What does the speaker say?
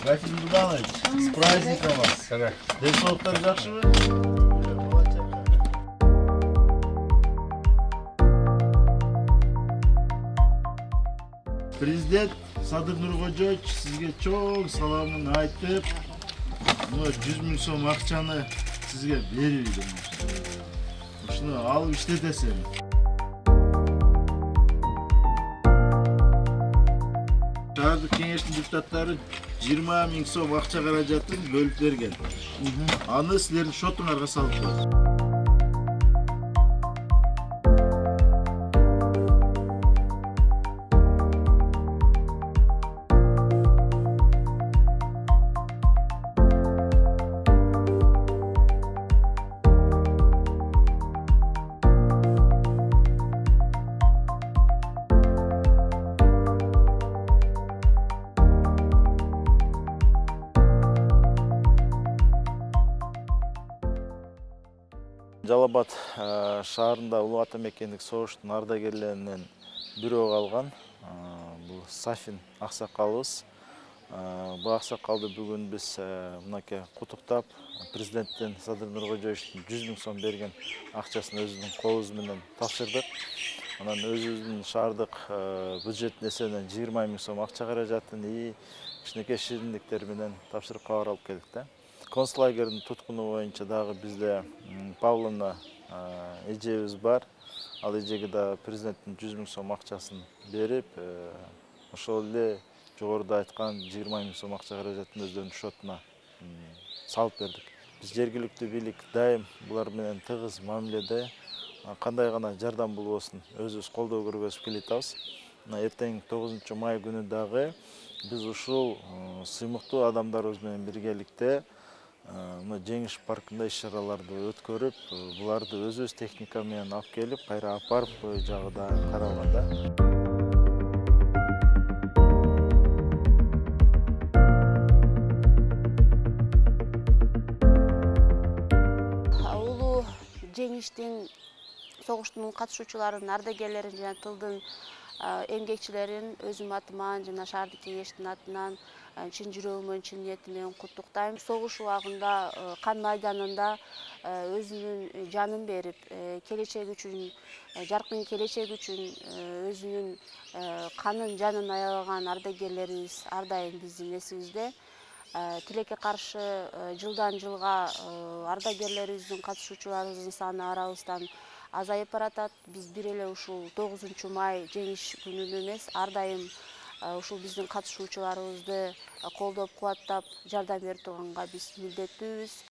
Василий Богданович, с праздником вас. Денсаулықтар жақшымы? Президент Садыр Нуркожоевич сізге чоң саламын айтып, 100 000 сом ақчаны сізге беріп едім. Ушуну алып иштетесиң. Шаардык кеңештин депутаттары 20 000 сом акча каражатын бөлүп берген. Аны силердин шотуңарга салып коет. Жалал-Абад шаарында Улуу Ата Мекендик согуштун ардагерлеринен бирөө калган. Бул Сафин аксакалыбыз. Бул аксакалды бүгүн биз мынакей куттуктап, президенттин Садыр Нуркожоевичтин 100 000 сом берген акчасын өзүнүн колубуз менен тапшырдык. Анан өзүбүздүн шаардык бюджеттин эсебинен 20 000 сом акча каражатын и кичинекей шириндиктер менен тапшырып кабар алып келдик да. Концлагердин туткуну боюнча дагы бизде Павловна эжебиз бар. Ал эжеге да президенттин 100 000 сом акчасын берип, ошол эле жогоруда айткан 20 000 сом акча каражатын өздөрүнүн шотуна салып бердик. Биз жергиликтүү бийлик дайым булар менен тыгыз мамиледе, кандай гана жардам болбосун өзүбүз колдоо көргөзүп келатабыз. Эртең 9 май күнү дагы биз ушул сыймыктуу адамдарыбыз менен биргеликте Жеңиш паркында иш-чараларды өткөрүп, буларды өзүбүз техника менен алып келип, кайра апарып жагыда каралганда. Улуу жеңиштин согуштун катышуучуларын, ардагерлерин жана тылдын эмгекчилерин өзүм атыман жана шаардык кеңештин атынан чын жүрөгүмөн, чын ниетиммен куттуктайм. Согуш убагында кан майданында өзүнүн жанын берип, келечек үчүн, жаркын келечек үчүн өзүнүн канын, жанын аябаган ардагерлерибиз ар дайым биздин эсибизде. Тилекке каршы жылдан жылга ардагерлерибиздин, катышуучуларыбыздын саны арабыздан азайып баратат. Биз бир эле ушул 9 май жеңиш күнүнө эмес, ар дайым ушул биздин катышуучуларыбызды колдоп, кубаттап, жардам берип турганга биз милдеттүүбүз.